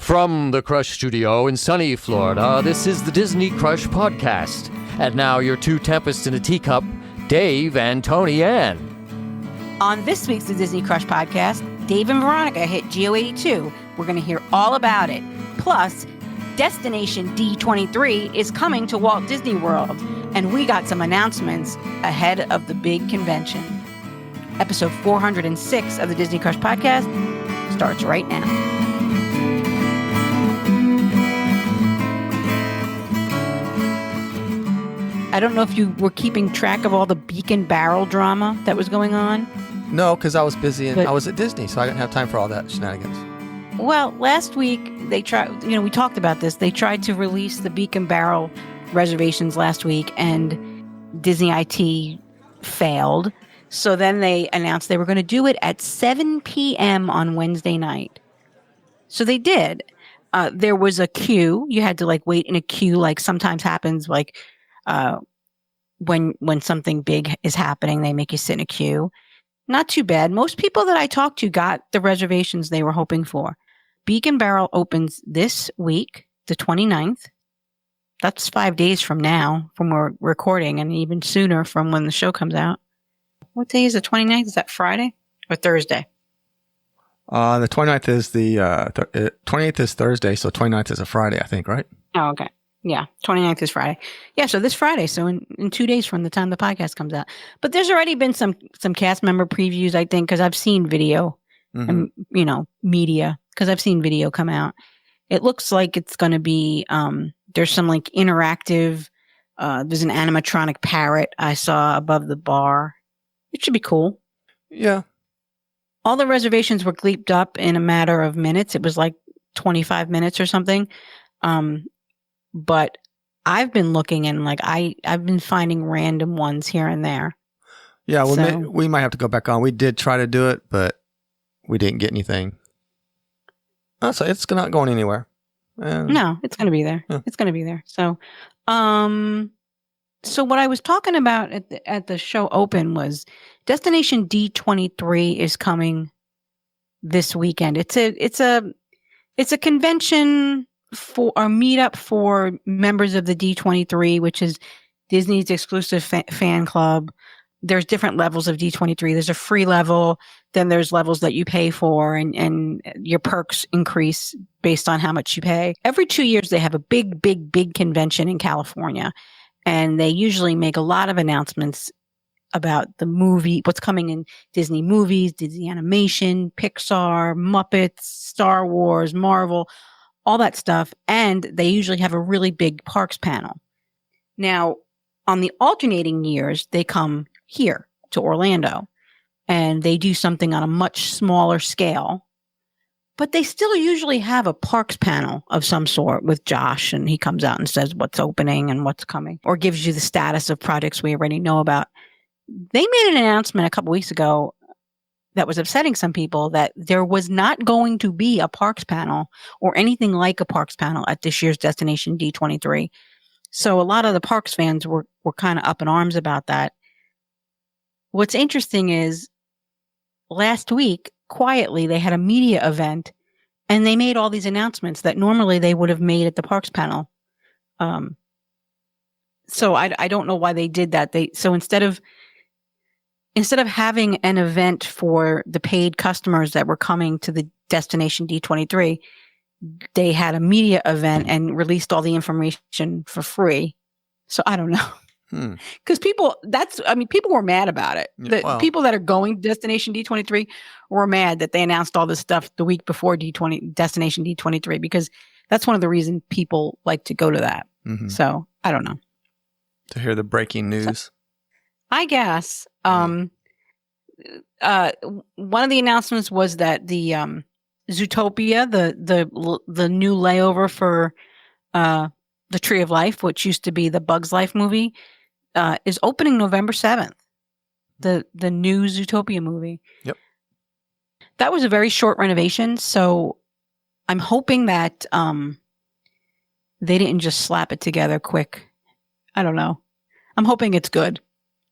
From the Crush Studio in sunny Florida, this is the Disney Crush Podcast. And now your two tempests in a teacup, Dave and Tony Ann. On this week's The Disney Crush Podcast, Dave and Veronika hit Geo-82. We're going to hear all about it. Plus, Destination D23 is coming to Walt Disney World, and we got some announcements ahead of the big convention. Episode 406 of the Disney Crush Podcast starts right now. I don't know if you were keeping track of all the Beak and Barrel drama that was going on. No, because I was busy and I was at Disney, so I didn't have time for all that shenanigans. Well, last week they tried, we talked about this. They tried to release the Beak and Barrel reservations last week, and Disney IT failed. So then they announced they were going to do it at 7 p.m. on Wednesday night. So they did. There was a queue. You had to wait in a queue, like sometimes happens, when something big is happening, they make you sit in a queue. Not too bad. Most people that I talked to got the reservations they were hoping for. Beak and Barrel opens this week, the 29th. That's 5 days from now, from we're recording, and even sooner from when the show comes out. What day is the 29th? Is that Friday or Thursday? The 29th is 28th is Thursday, so 29th is a Friday, I think, right? Oh, okay. Yeah, 29th is Friday. Yeah, so this Friday, so in 2 days from the time the podcast comes out. But there's already been some cast member previews, I think, because I've seen video and, media, because I've seen video come out. It looks like it's going to be, there's some interactive, there's an animatronic parrot I saw above the bar. It should be cool. Yeah. All the reservations were bleeped up in a matter of minutes. It was 25 minutes or something. But I've been looking and I've been finding random ones here and there. Yeah, we might have to go back on. We did try to do it, but we didn't get anything. So it's not going anywhere. No, it's going to be there. Yeah. It's going to be there. So, so what I was talking about at the show open was Destination D23 is coming this weekend. It's a convention for a meetup for members of the D23, which is Disney's exclusive fan club. There's different levels of D23. There's a free level, then there's levels that you pay for, and your perks increase based on how much you pay. Every 2 years, they have a big convention in California, and they usually make a lot of announcements about the movie, what's coming in Disney movies, Disney animation, Pixar, Muppets, Star Wars, Marvel, all that stuff. And they usually have a really big parks panel. Now, on the alternating years, they come here to Orlando and they do something on a much smaller scale, but they still usually have a parks panel of some sort with Josh, and he comes out and says what's opening and what's coming, or gives you the status of projects we already know about. They made an announcement a couple weeks ago that was upsetting some people, that there was not going to be a parks panel or anything like a parks panel at this year's Destination D23. So a lot of the parks fans were kind of up in arms about that. What's interesting is last week, quietly, they had a media event and they made all these announcements that normally they would have made at the parks panel. So I don't know why they did that. So instead of having an event for the paid customers that were coming to the Destination D23, they had a media event and released all the information for free. So I don't know. Because people were mad about it. People that are going to Destination D23 were mad that they announced all this stuff the week before Destination D23, because that's one of the reasons people like to go to that. Mm-hmm. So I don't know. To hear the breaking news. So, I guess. One of the announcements was that the Zootopia, the new layover for the Tree of Life, which used to be the Bugs Life movie, is opening November 7th. The new Zootopia movie. Yep. That was a very short renovation, so I'm hoping that they didn't just slap it together quick. I don't know. I'm hoping it's good.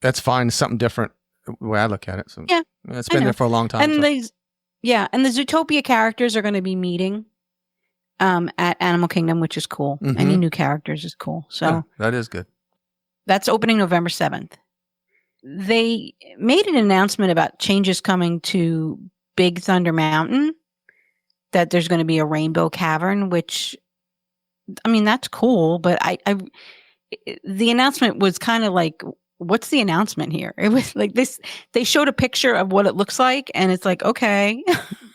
That's fine. Something different, the way I look at it. So yeah, it's been there for a long time. And and the Zootopia characters are going to be meeting. at Animal Kingdom, which is cool. Mhm. Any new characters is cool. So Yeah, that is good. that's opening November 7th. They made an announcement about changes coming to Big Thunder Mountain, that there's going to be a rainbow cavern, which, I mean, that's cool, but the announcement was kind of like, what's the announcement here? It was like this, they showed a picture of what it looks like, and it's like, okay,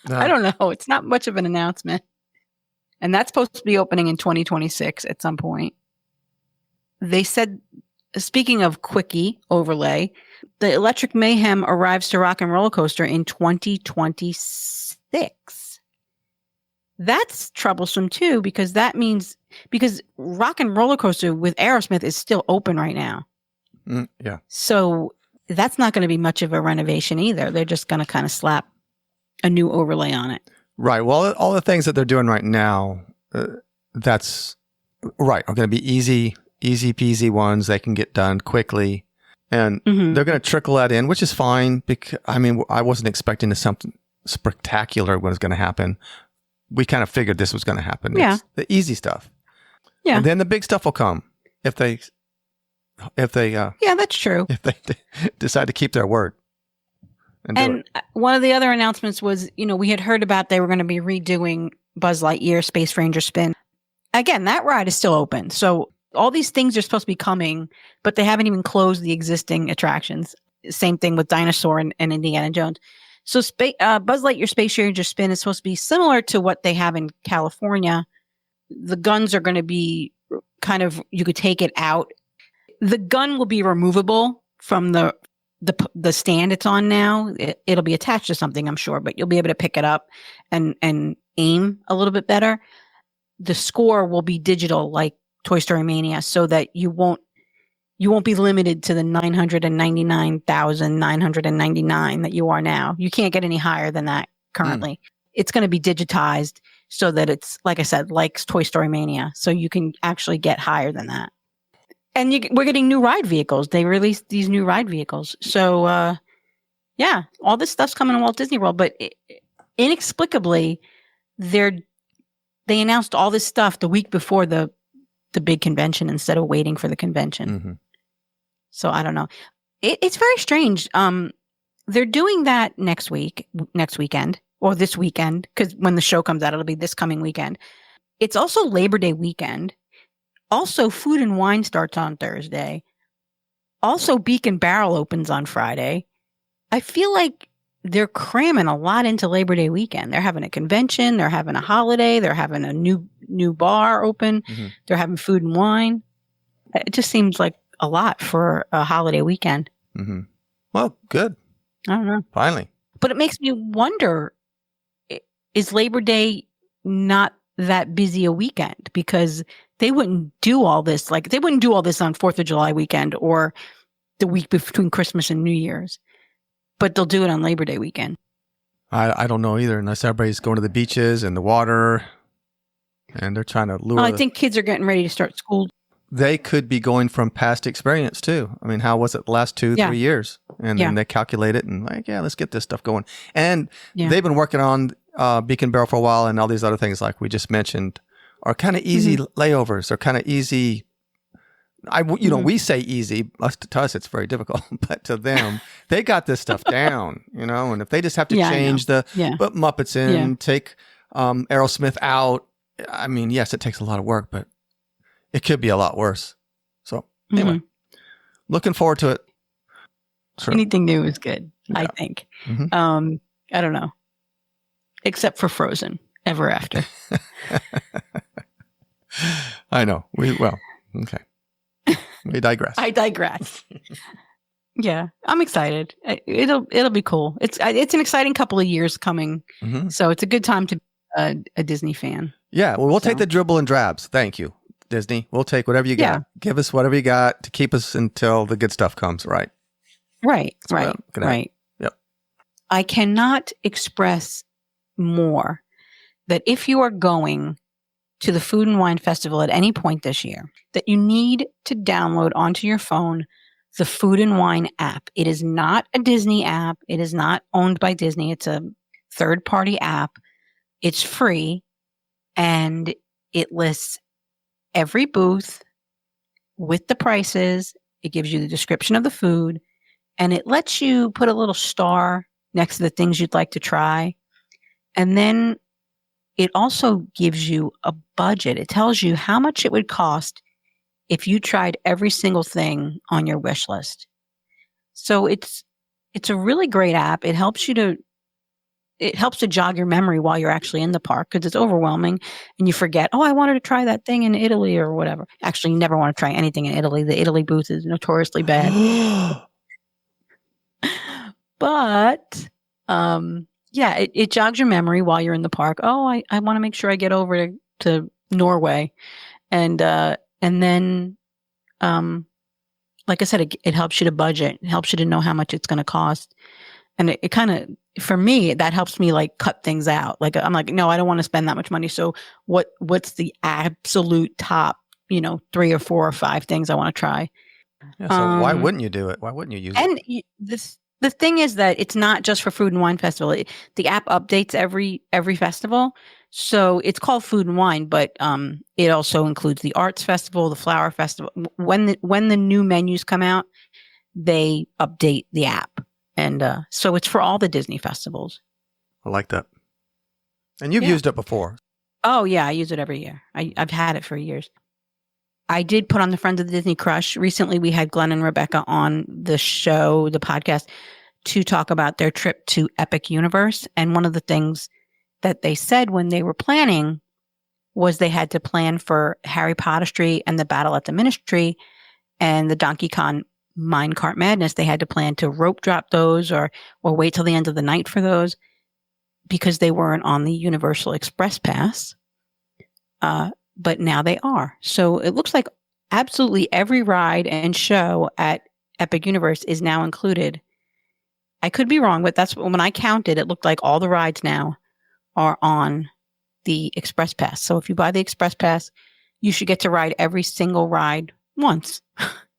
I don't know. It's not much of an announcement. And that's supposed to be opening in 2026 at some point. They said, speaking of quickie overlay, the Electric Mayhem arrives to Rockin Rollercoaster in 2026. That's troublesome too, because that means, because Rockin Rollercoaster with Aerosmith is still open right now. Yeah. So that's not going to be much of a renovation either. They're just going to kind of slap a new overlay on it. Right. Well, all the things that they're doing right now, that's right, are going to be easy peasy ones. They can get done quickly, and they're going to trickle that in, which is fine. Because I mean, I wasn't expecting something spectacular was going to happen. We kind of figured this was going to happen. Yeah. It's the easy stuff. Yeah. And then the big stuff will come if they yeah, that's true. if they decide to keep their word. And one of the other announcements was, we had heard about they were going to be redoing Buzz Lightyear Space Ranger Spin. Again, that ride is still open. So all these things are supposed to be coming, but they haven't even closed the existing attractions. Same thing with Dinosaur and Indiana Jones. So Buzz Lightyear Space Ranger Spin is supposed to be similar to what they have in California. The guns are going to be kind of, you could take it out. The gun will be removable from the stand it's on now. It'll be attached to something, I'm sure, but you'll be able to pick it up and aim a little bit better. The score will be digital, like Toy Story Mania, so that you won't be limited to the 999,999 that you are now. You can't get any higher than that currently. It's going to be digitized so that it's, like I said, like Toy Story Mania, so you can actually get higher than that. And we're getting new ride vehicles. They released these new ride vehicles. So, yeah, all this stuff's coming to Walt Disney World. But inexplicably, they announced all this stuff the week before the big convention instead of waiting for the convention. Mm-hmm. So I don't know. It's very strange. They're doing that next weekend, or this weekend, because when the show comes out, it'll be this coming weekend. It's also Labor Day weekend. Also, Food and Wine starts on Thursday. Also, Beak and Barrel opens on Friday. I feel like they're cramming a lot into Labor Day weekend. They're having a convention. They're having a holiday. They're having a new bar open. Mm-hmm. They're having Food and Wine. It just seems like a lot for a holiday weekend. Mm-hmm. Well, good. I don't know. Finally. But it makes me wonder, is Labor Day not that busy a weekend? Because they wouldn't do all this. Like, they wouldn't do all this on 4th of July weekend or the week between Christmas and New Year's. But they'll do it on Labor Day weekend. I don't know either, unless everybody's going to the beaches and the water, and they're trying to lure. Well, I think kids are getting ready to start school. They could be going from past experience too. I mean, how was it the last 2-3 years? And then they calculate it and like, let's get this stuff going. And they've been working on Beak and Barrel for a while, and all these other things like we just mentioned are kind of easy layovers. They're kind of easy. We say easy. To us, it's very difficult, but to them, they got this stuff down. And if they just have to change put Muppets in, take Aerosmith out. I mean, yes, it takes a lot of work, but it could be a lot worse. So anyway, looking forward to it. Sure. Anything new is good, I think. Mm-hmm. I don't know, except for Frozen Ever After. I know. Okay. We digress. I digress. Yeah, I'm excited. It'll be cool. It's an exciting couple of years coming, so it's a good time to be a Disney fan. Yeah, well, we'll take the dribble and drabs. Thank you, Disney. We'll take whatever you got. Yeah. Give us whatever you got to keep us until the good stuff comes. Right. Right. Yep. I cannot express more that if you are going to the Food and Wine Festival at any point this year, that you need to download onto your phone the Food and Wine app. It is not a Disney app. It is not owned by Disney. It's a third-party app. It's free. and it lists every booth with the prices. It gives you the description of the food, and it lets you put a little star next to the things you'd like to try. And then it also gives you a budget. It tells you how much it would cost if you tried every single thing on your wish list. So it's a really great app. It helps to jog your memory while you're actually in the park, because it's overwhelming and you forget, oh, I wanted to try that thing in Italy or whatever. Actually, you never want to try anything in Italy. The Italy booth is notoriously bad. But yeah, it jogs your memory while you're in the park. Oh, I want to make sure I get over to Norway. And then like I said, it helps you to budget. It helps you to know how much it's going to cost. And it kind of, for me, that helps me like cut things out. Like I'm like, no, I don't want to spend that much money. So what's the absolute top, 3 or 4 or 5 things I want to try? Yeah, so why wouldn't you do it? Why wouldn't you use it? And the thing is that it's not just for Food and Wine Festival. The app updates every festival. So it's called Food and Wine, but it also includes the Arts Festival, the Flower Festival. When the new menus come out, they update the app. And so it's for all the Disney festivals. I like that. And you've used it before. Oh, yeah. I use it every year. I've had it for years. I did put on the Friends of the Disney Crush. Recently, we had Glenn and Rebecca on the show, the podcast, to talk about their trip to Epic Universe. And one of the things that they said when they were planning was they had to plan for Harry Potterstry and the Battle at the Ministry and the Donkey Kong Minecart Madness. They had to plan to rope drop those or wait till the end of the night for those because they weren't on the Universal Express Pass. But now they are. So it looks like absolutely every ride and show at Epic Universe is now included. I could be wrong, but that's when I counted, it looked like all the rides now are on the Express Pass. So if you buy the Express Pass, you should get to ride every single ride once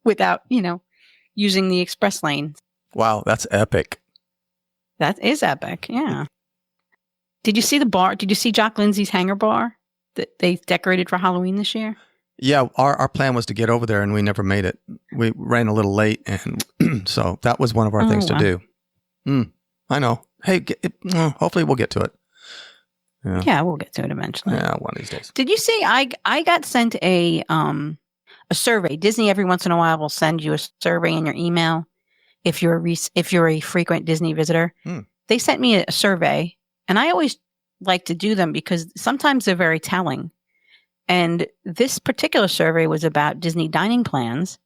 without, using the express lane. Wow, that's epic. That is epic, yeah. Did you see the bar? Did you see Jock Lindsay's hangar bar that they decorated for Halloween this year? Yeah, our plan was to get over there and we never made it. We ran a little late, and so that was one of our things to do. I know. Hey, hopefully we'll get to it. Yeah, we'll get to it eventually. Yeah, one of these days. Did you see I got sent a survey? Disney every once in a while will send you a survey in your email if you're a frequent Disney visitor. They sent me a survey, and I always like to do them because sometimes they're very telling. And this particular survey was about Disney dining plans,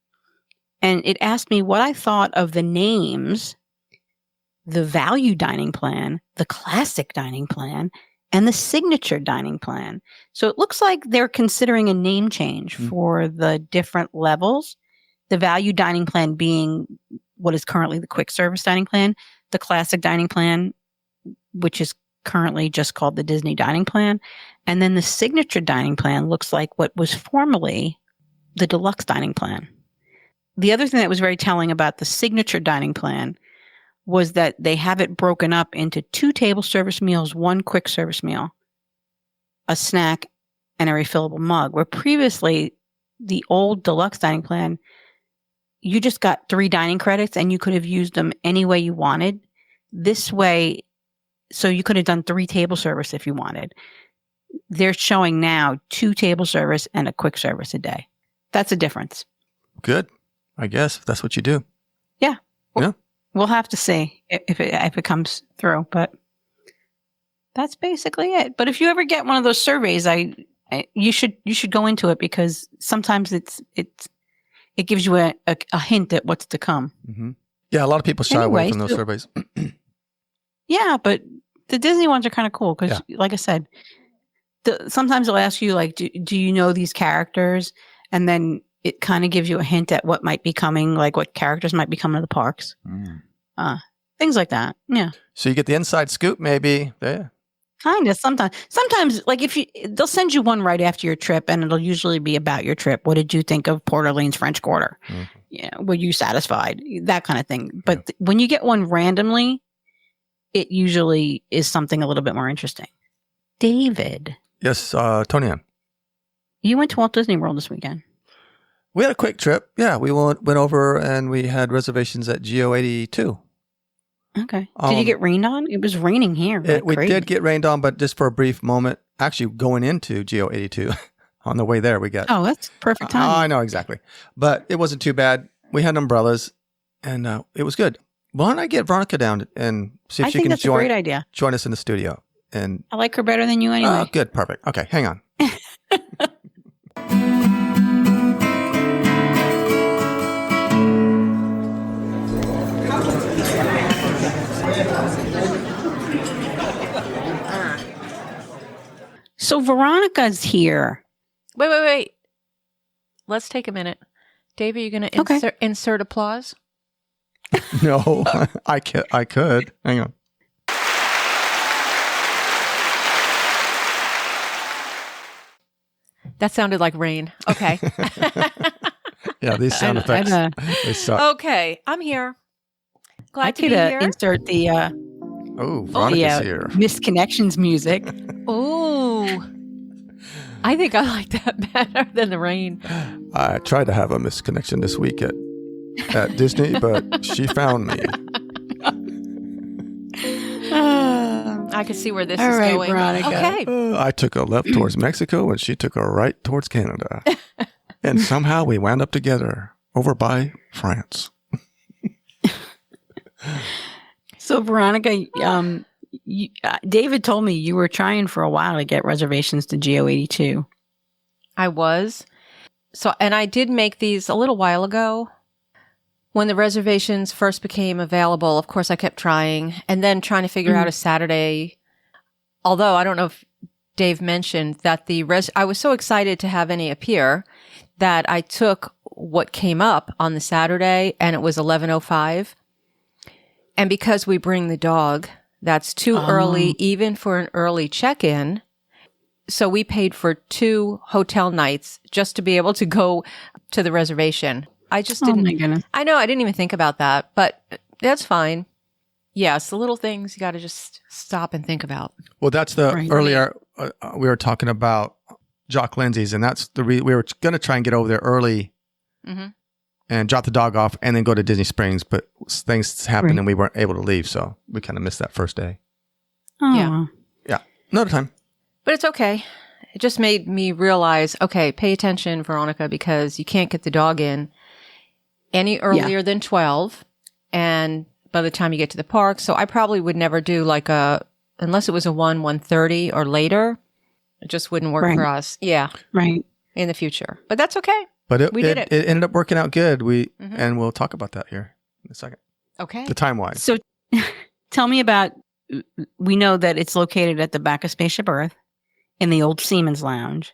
and it asked me what I thought of the names, the value dining plan, the classic dining plan, and the signature dining plan. So it looks like they're considering a name change for the different levels. The value dining plan being what is currently the quick service dining plan, the classic dining plan, which is currently just called the Disney dining plan. And then the signature dining plan looks like what was formerly the deluxe dining plan. The other thing that was very telling about the signature dining plan was that they have it broken up into 2 table service meals, 1 quick service meal, a snack, and a refillable mug, where previously the old deluxe dining plan, you just got 3 dining credits and you could have used them any way you wanted. This way, so you could have done 3 table service if you wanted. They're showing now 2 table service and a quick service a day. That's a difference. Good, I guess, if that's what you do. Yeah. Yeah. We'll have to see if it comes through, but that's basically it. But if you ever get one of those surveys, you should go into it because sometimes it gives you a hint at what's to come. Mm-hmm. Yeah, a lot of people shy away from those surveys. Yeah, but the Disney ones are kind of cool because, like I said, sometimes they'll ask you like, do you know these characters? And then it kind of gives you a hint at what might be coming, like what characters might be coming to the parks. Things like that. Yeah. So you get the inside scoop, maybe. Yeah. Kind of. Sometimes, like they'll send you one right after your trip, and it'll usually be about your trip. What did you think of Port Orleans French Quarter? Yeah. Were you satisfied? That kind of thing. But when you get one randomly, it usually is something a little bit more interesting. David, Yes, Tony Ann. You went to Walt Disney World this weekend. We had a quick trip. Yeah, we went over and we had reservations at Geo-82. Okay. Did you get rained on? It was raining here. We did get rained on, but just for a brief moment. Actually, going into Geo-82, on the way there, we got... Oh, that's perfect time. I know, exactly. But it wasn't too bad. We had umbrellas, and it was good. Why don't I get Veronika down and see if she can a great idea. Join us in the studio? And I like her better than you anyway. Oh, good. Perfect. Okay, hang on. So Veronika's here. Wait. Let's take a minute. Dave, are you going to insert applause? No, I could. Hang on. That sounded like rain. Okay. Yeah, these sound effects, they suck. Okay, I'm here. Glad to be here. I could insert the Veronika's here. Misconnections music. Oh, I think I like that better than the rain. I tried to have a misconnection this week at Disney, but she found me. I could see where this All is right, going. Veronika. Okay. I took a left towards Mexico, and she took a right towards Canada. And somehow we wound up together over by France. So, Veronika, David told me you were trying for a while to get reservations to Geo-82. I was. So, and I did make these a little while ago. When the reservations first became available, of course, I kept trying and then trying to figure out a Saturday. Although I don't know if Dave mentioned that I was so excited to have any appear that I took what came up on the Saturday and it was 11:05. And because we bring the dog, that's too early, even for an early check-in. So we paid for 2 hotel nights just to be able to go to the reservation. I just didn't. Oh my goodness. I know. I didn't even think about that, but that's fine. Yes, the little things you got to just stop and think about. Well, that's the earlier we were talking about Jock Lindsay's, and that's we were going to try and get over there early and drop the dog off and then go to Disney Springs, but things happened and we weren't able to leave, so we kind of missed that first day. Oh. Yeah. Another time. But it's okay. It just made me realize, okay, pay attention, Veronika, because you can't get the dog in any earlier than 12, and by the time you get to the park, so I probably would never do like unless it was a 1:30 or later, it just wouldn't work for us. Yeah. Right. In the future. But that's okay. But we did it. It ended up working out good. And we'll talk about that here in a second. Okay. The time-wise. So tell me about, we know that it's located at the back of Spaceship Earth in the old Seaman's Lounge.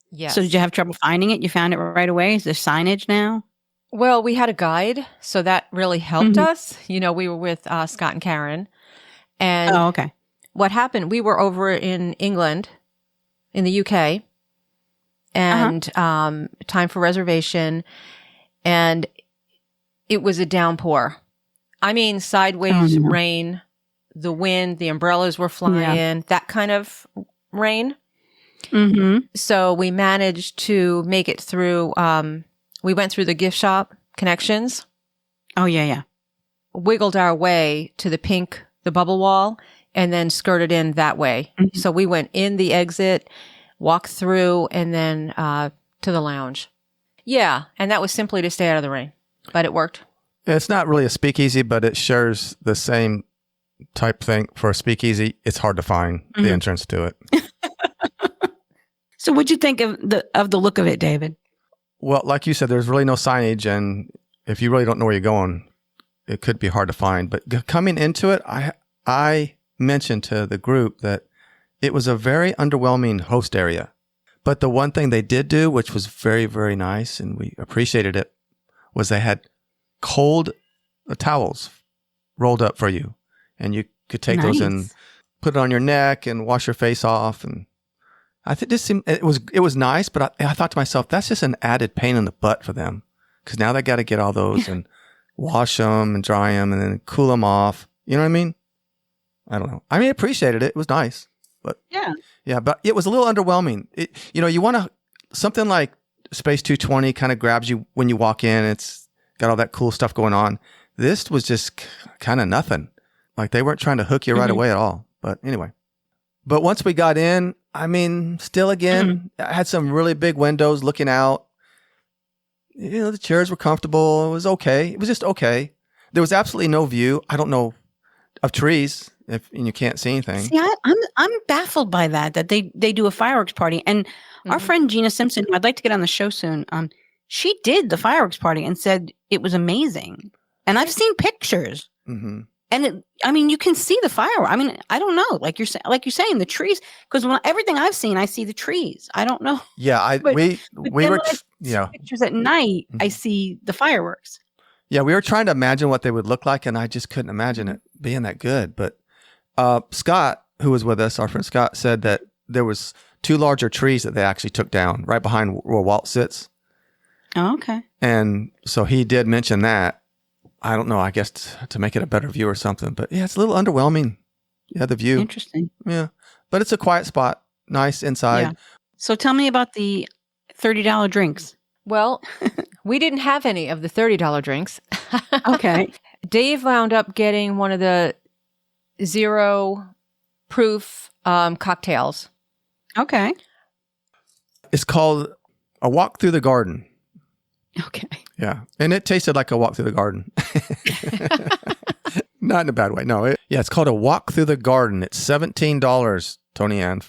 Yes. So did you have trouble finding it? You found it right away? Is there signage now? Well, we had a guide, so that really helped us. You know, we were with Scott and Karen. And what happened, we were over in England, in the UK, and time for reservation, and it was a downpour. I mean, sideways rain, the wind, the umbrellas were flying, that kind of rain. So we managed to make it through. We went through the gift shop connections. Oh, yeah. Wiggled our way to the bubble wall, and then skirted in that way. So we went in the exit, walked through, and then to the lounge. Yeah, and that was simply to stay out of the rain, but it worked. It's not really a speakeasy, but it shares the same type thing. For a speakeasy, it's hard to find the entrance to it. So what'd you think of the look of it, David? Well, like you said, there's really no signage, and if you really don't know where you're going, it could be hard to find. But coming into it, I mentioned to the group that it was a very underwhelming host area. But the one thing they did do, which was very, very nice, and we appreciated it, was they had cold towels rolled up for you. And you could take those and put it on your neck and wash your face off. And I think it was nice, but I thought to myself, that's just an added pain in the butt for them. Because now they got to get all those and wash them and dry them and then cool them off. You know what I mean? I don't know. I appreciated it. It was nice. But Yeah, but it was a little underwhelming. You want to something like Space 220 kind of grabs you when you walk in. It's got all that cool stuff going on. This was just kind of nothing. Like they weren't trying to hook you right away at all. But anyway. But once we got in, I mean, still again, I had some really big windows looking out. The chairs were comfortable. It was okay. It was just okay. There was absolutely no view. I don't know of trees and you can't see anything. See, I'm baffled by that they do a fireworks party. And our friend Gina Simpson, who I'd like to get on the show soon, she did the fireworks party and said it was amazing. And I've seen pictures. Mm-hmm. And you can see the fireworks. I mean, I don't know. Like you're saying, the trees. Because everything I've seen, I see the trees. I don't know. Yeah, we were. Pictures at night. I see the fireworks. Yeah, we were trying to imagine what they would look like, and I just couldn't imagine it being that good. But Scott, who was with us, our friend Scott, said that there was 2 larger trees that they actually took down right behind where Walt sits. Oh, okay. And so he did mention that. I don't know, I guess to make it a better view or something. But yeah, it's a little underwhelming. Yeah, the view. Interesting. Yeah. But it's a quiet spot. Nice inside. Yeah. So tell me about the $30 drinks. Well, we didn't have any of the $30 drinks. Okay. Dave wound up getting one of the 0 proof cocktails. Okay. It's called A Walk Through the Garden. Okay. Yeah. And it tasted like a walk through the garden. Not in a bad way. No. It's called A Walk Through the Garden. It's $17, Tony Ann.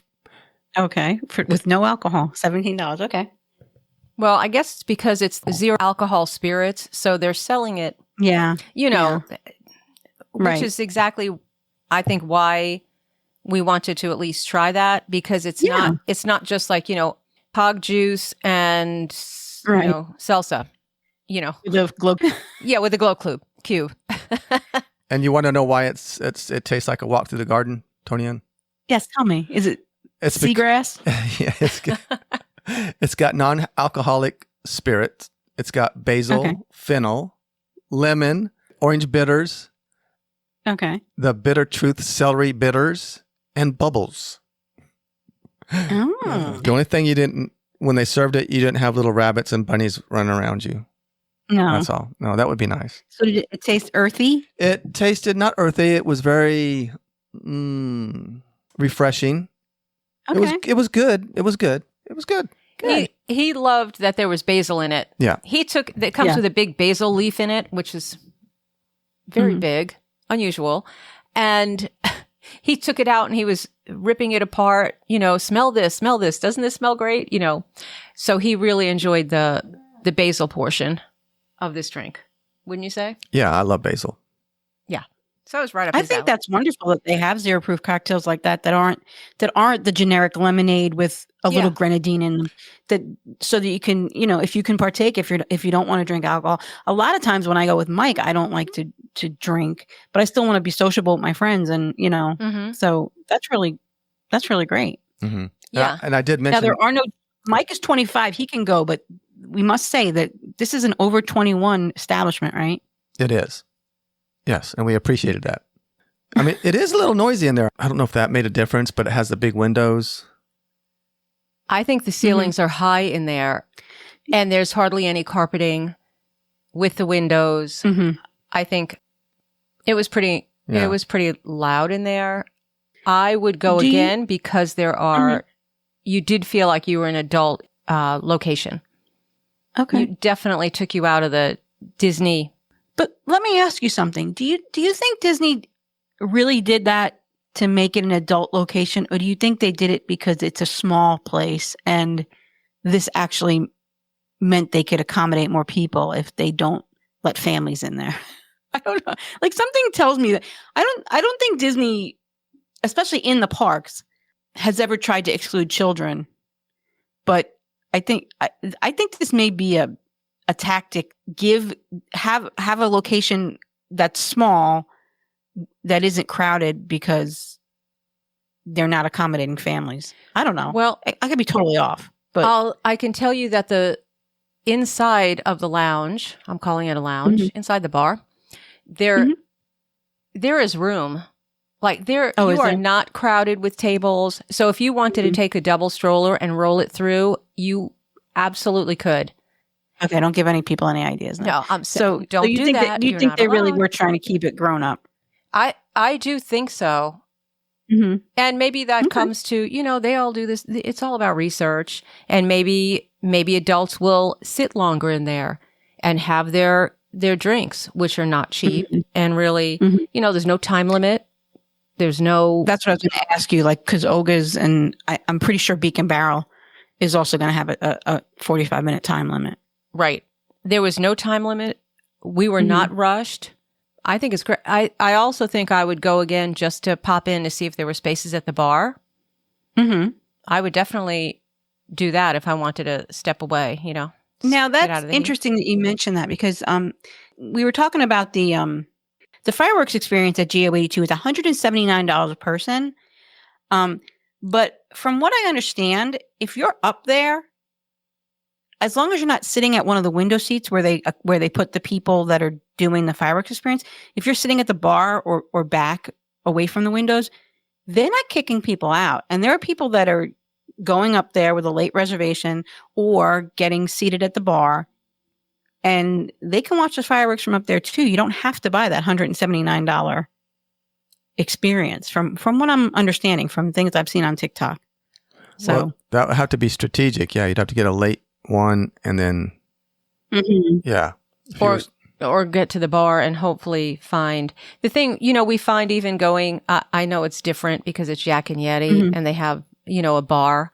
Okay. With no alcohol. $17. Okay. Well, I guess it's because it's 0 alcohol spirits. So they're selling it. Yeah. Which is exactly, I think, why we wanted to at least try that, because it's not just like, hog juice and salsa, with the glow. Yeah, with the glow cube. And you want to know why it tastes like a walk through the garden, Tony Ann? Yes, tell me. Is it seagrass? Yeah, it's got non-alcoholic spirits. It's got basil, fennel, lemon, orange bitters. Okay. The Bitter Truth celery bitters and bubbles. Oh. The only thing when they served it, you didn't have little rabbits and bunnies running around you. No. That's all. No, that would be nice. So did it taste earthy? It tasted not earthy. It was very refreshing. Okay. It was good. It was good. Good. He loved that there was basil in it. Yeah. It comes with a big basil leaf in it, which is very big, unusual. And he took it out and he was ripping it apart, smell this. Doesn't this smell great? So he really enjoyed the basil portion of this drink. Wouldn't you say? Yeah, I love basil. Yeah. So it's right up I his think alley. that's wonderful that they have 0 proof cocktails like that aren't the generic lemonade with a little grenadine in them, so that you can, if you can partake, if you don't want to drink alcohol. A lot of times when I go with Mike, I don't like to drink, but I still want to be sociable with my friends, and so that's really great. Mm-hmm. Yeah. And I did mention now there are no. Mike is 25; he can go, but we must say that this is an over 21 establishment, right? It is. Yes, and we appreciated that. I mean, it is a little noisy in there. I don't know if that made a difference, but it has the big windows. I think the ceilings are high in there, and there's hardly any carpeting with the windows. Mm-hmm. I think it was pretty. Yeah. It was pretty loud in there. I would go again because there are. You did feel like you were in an adult location. Okay, it definitely took you out of the Disney. But let me ask you something. Do you think Disney really did that to make it an adult location, or do you think they did it because it's a small place and this actually meant they could accommodate more people if they don't let families in there? I don't know. Like, something tells me that I don't think Disney, especially in the parks, has ever tried to exclude children. But I think this may be a tactic. Have a location that's small, that isn't crowded, because they're not accommodating families. I don't know. Well, I could be totally off, but I can tell you that the inside of the lounge, I'm calling it a lounge, inside the bar, there is room Like you is are there? not crowded with tables. So if you wanted to take a double stroller and roll it through, you absolutely could. Okay, don't give any people any ideas. No, I'm so don't you do think that. You You're think not they really allowed. were trying to keep it grown up? I do think so. Mm-hmm. And maybe that comes to, they all do this. It's all about research. And maybe adults will sit longer in there and have their drinks, which are not cheap. And really, there's no time limit. There's no... That's what I was going to ask you, like, because Oga's and I'm pretty sure Beak and Barrel is also going to have a 45-minute time limit. Right. There was no time limit. We were not rushed. I think it's great. I also think I would go again just to pop in to see if there were spaces at the bar. Mm-hmm. I would definitely do that if I wanted to step away, Now, get out that's of the heat. interesting that you mentioned that because we were talking about the fireworks experience at Geo-82 is $179 a person. But from what I understand, if you're up there, as long as you're not sitting at one of the window seats where they put the people that are doing the fireworks experience, if you're sitting at the bar or back away from the windows, they're not kicking people out. And there are people that are going up there with a late reservation or getting seated at the bar, and they can watch the fireworks from up there too. You don't have to buy that $179 experience from what I'm understanding from things I've seen on TikTok. So well, that would have to be strategic. Yeah, you'd have to get a late one and then, yeah. Or get to the bar and hopefully find the thing, we find even going, I know it's different because it's Yak and Yeti and they have, a bar,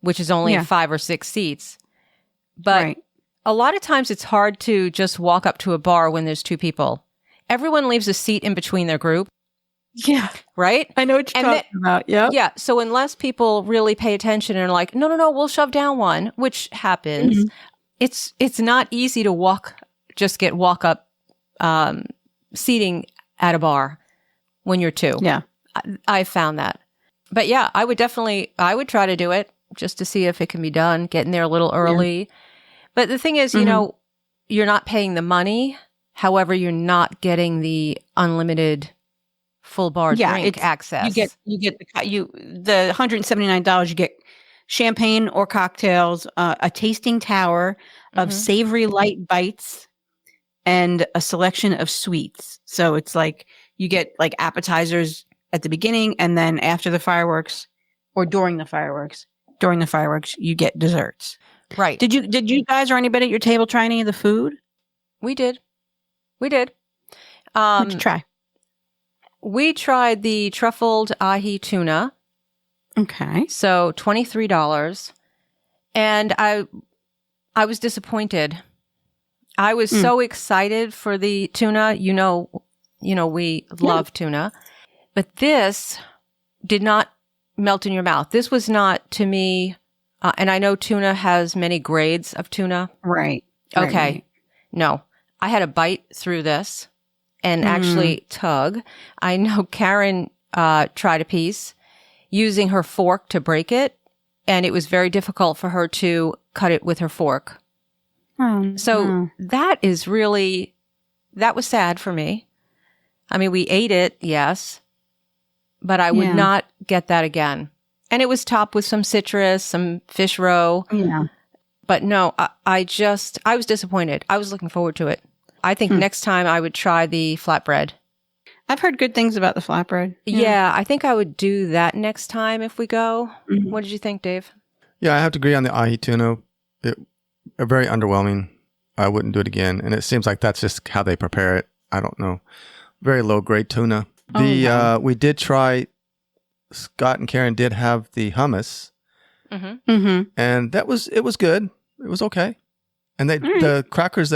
which is only 5 or 6 seats. But a lot of times it's hard to just walk up to a bar when there's 2 people. Everyone leaves a seat in between their group. Yeah. Right? I know what you're talking about. Yeah. Yeah. So unless people really pay attention and are like, no, we'll shove down one, which happens, it's not easy to walk up seating at a bar when you're 2. Yeah. I found that. But yeah, I would try to do it just to see if it can be done, getting there a little early. Yeah. But the thing is, you're not paying the money. However, you're not getting the unlimited full bar drink access. You get the $179. You get champagne or cocktails, a tasting tower of savory light bites, and a selection of sweets. So it's like you get like appetizers at the beginning, and then after the fireworks, or during the fireworks, you get desserts. Right. Did you guys or anybody at your table try any of the food? We did. What'd you try? We tried the truffled ahi tuna. Okay. So $23. And I was disappointed. I was so excited for the tuna. We love tuna. But this did not melt in your mouth. This was not, to me, and I know tuna has many grades of tuna. Right. Okay. Right. No. I had a bite through this and actually tug. I know Karen tried a piece using her fork to break it, and it was very difficult for her to cut it with her fork. So that was sad for me. I mean, we ate it, yes, but I would not get that again. And it was topped with some citrus, some fish roe. Yeah. But no, I was disappointed. I was looking forward to it. I think next time I would try the flatbread. I've heard good things about the flatbread. Yeah, I think I would do that next time if we go. What did you think, Dave? Yeah, I have to agree on the ahi tuna. Very underwhelming. I wouldn't do it again. And it seems like that's just how they prepare it. I don't know. Very low grade tuna. We did try, Scott and Karen did have the hummus. And it was good. It was okay. And the crackers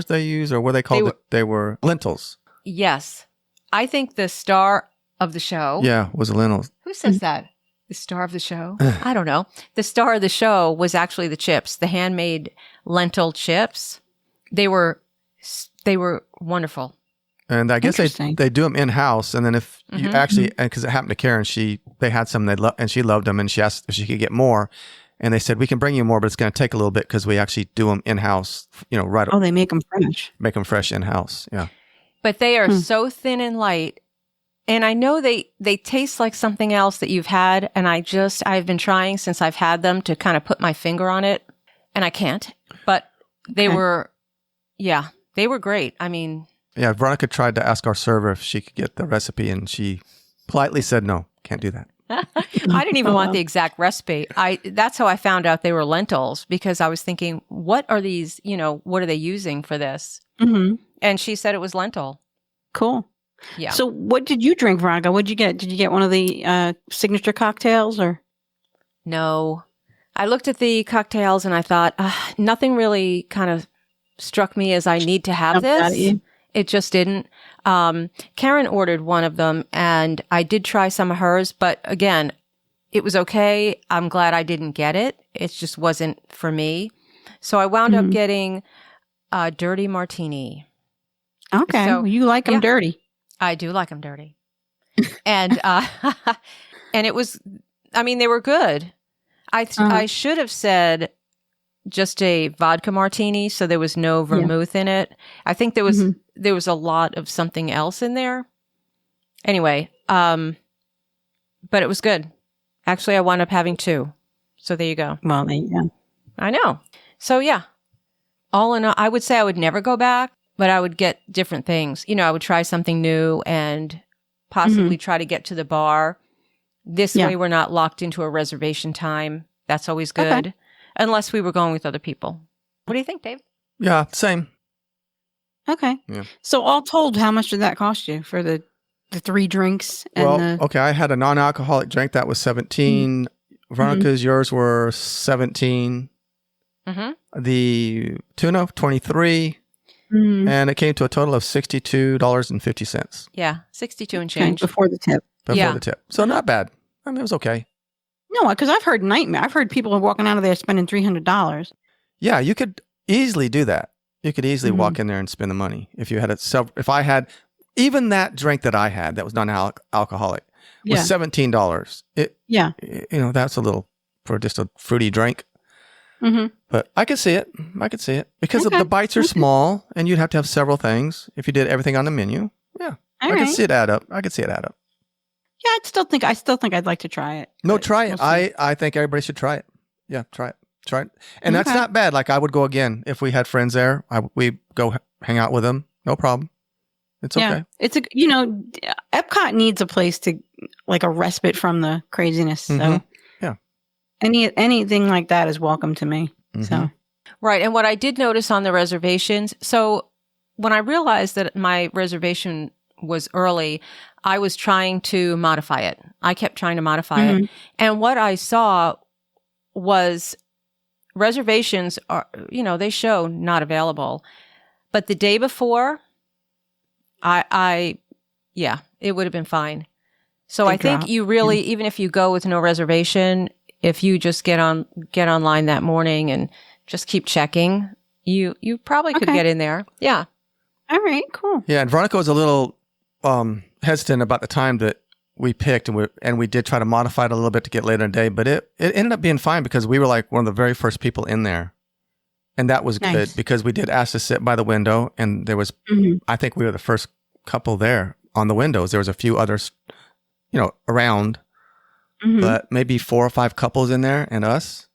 they use, or what they called they were lentils. Yes. I think the star of the show. Yeah, was a lentil. Who says that? The star of the show? I don't know. The star of the show was actually the chips, the handmade lentil chips. They were wonderful. And I guess they do them in-house. And then if you actually, because it happened to Karen, they had some and she loved them, and she asked if she could get more. And they said, we can bring you more, but it's going to take a little bit because we actually do them in-house, right. Oh, they make them fresh. Make them fresh in-house, yeah. But they are so thin and light And I know they taste like something else that you've had. And I've been trying since I've had them to kind of put my finger on it. And I can't. But they were great. I mean. Yeah, Veronika tried to ask our server if she could get the recipe, and she politely said, no, can't do that. I didn't even want the exact recipe. That's how I found out they were lentils, because I was thinking, what are these, what are they using for this? Mm-hmm. And she said it was lentil. Cool. Yeah. So what did you drink, Veronika? What did you get? Did you get one of the signature cocktails or? No. I looked at the cocktails and I thought, nothing really kind of struck me as I need to have this. It just didn't. Karen ordered one of them and I did try some of hers, but again, it was okay. I'm glad I didn't get it. It just wasn't for me. So I wound up getting a dirty martini. Okay. So, you like them dirty. I do like them dirty. And and it was, they were good. I should have said just a vodka martini, so there was no vermouth in it. I think there was a lot of something else in there. Anyway, but it was good. Actually, I wound up having 2. So there you go. Well, there you go. I know. So yeah, all in all, I would say I would never go back, but I would get different things. I would try something new and possibly try to get to the bar. This way we're not locked into a reservation time. That's always good. Okay. Unless we were going with other people. What do you think, Dave? Yeah, same. Okay. Yeah. So all told, how much did that cost you for the 3 drinks? And okay, I had a non-alcoholic drink that was $17. Veronika's, yours were $17. The tuna, $23. And it came to a total of $62.50. Yeah, 62 and change. Before the tip. Before the tip. So not bad. I mean, it was okay. No, because I've heard nightmare. I've heard people are walking out of there spending $300. Yeah, you could easily do that. You could easily walk in there and spend the money. If you had if I had, even that drink that I had that was non-alcoholic was $17. That's a little for just a fruity drink. But I could see it. Because the bites are small and you'd have to have several things if you did everything on the menu. Yeah. I could see it add up. Yeah, I still think I'd like to try it. No, try it. I think everybody should try it. Yeah, try it. And that's not bad. Like I would go again if we had friends there. We go hang out with them. No problem. It's okay. It's Epcot needs a place to like a respite from the craziness. So yeah, anything like that is welcome to me. So right. And what I did notice on the reservations. So when I realized that my reservation was early, I was trying to modify it. I kept trying to modify it. And what I saw was reservations are, they show not available. But the day before, it would have been fine. So I think you really, even if you go with no reservation, if you just get online that morning and just keep checking, you probably could get in there. Yeah. All right, cool. Yeah, and Veronika was a little hesitant about the time that we picked, and we did try to modify it a little bit to get later in the day, but it ended up being fine because we were like one of the very first people in there. And that was good because we did ask to sit by the window, and there was, I think we were the first couple there on the windows. There was a few others, around, but maybe 4 or 5 couples in there and us,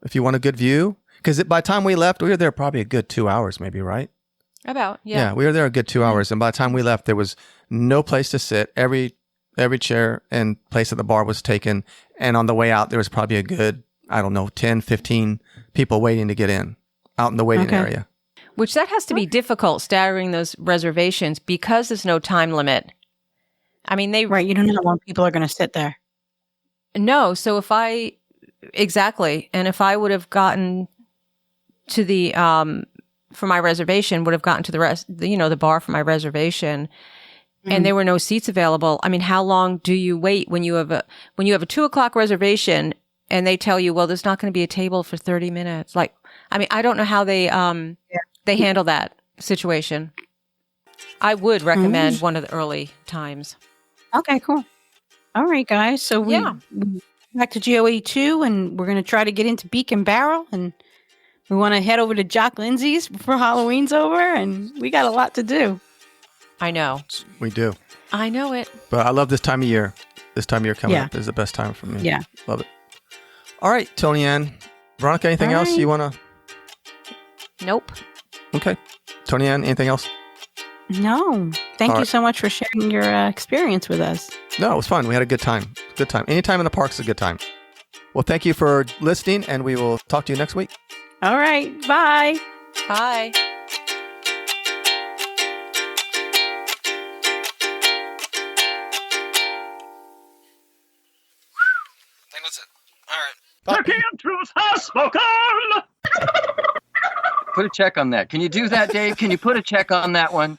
if you want a good view. Because by the time we left, we were there probably a good 2 hours maybe, right? About, Yeah, we were there a good 2 hours. And by the time we left, there was no place to sit. Every chair and place at the bar was taken. And on the way out, there was probably a good, 10, 15 people waiting to get in out in the waiting area. Which that has to be difficult, staggering those reservations because there's no time limit. I mean, Right, you don't know how long people are going to sit there. No, so exactly. And if I would have gotten to the, for my reservation, would have gotten to the bar for my reservation, and there were no seats available. I mean, how long do you wait when you have a 2:00 reservation and they tell you, well, there's not going to be a table for 30 minutes? Like, I mean, I don't know how they handle that situation. I would recommend one of the early times. Okay, cool. All right, guys. So we back to Geo-82, and we're going to try to get into Beak and Barrel, and we want to head over to Jock Lindsay's before Halloween's over, and we got a lot to do. I know. We do. I know it. But I love this time of year. This time of year coming up is the best time for me. Yeah. Love it. All right, Tony Ann. Veronika, anything else you want to? Nope. Okay. Tony Ann, anything else? No. Thank you so much for sharing your experience with us. No, it was fun. We had a good time. Good time. Anytime in the parks is a good time. Well, thank you for listening, and we will talk to you next week. All right. Bye. Bye. That's it. All right. Turkey and truth has spoken! Put a check on that. Can you do that, Dave? Can you put a check on that one?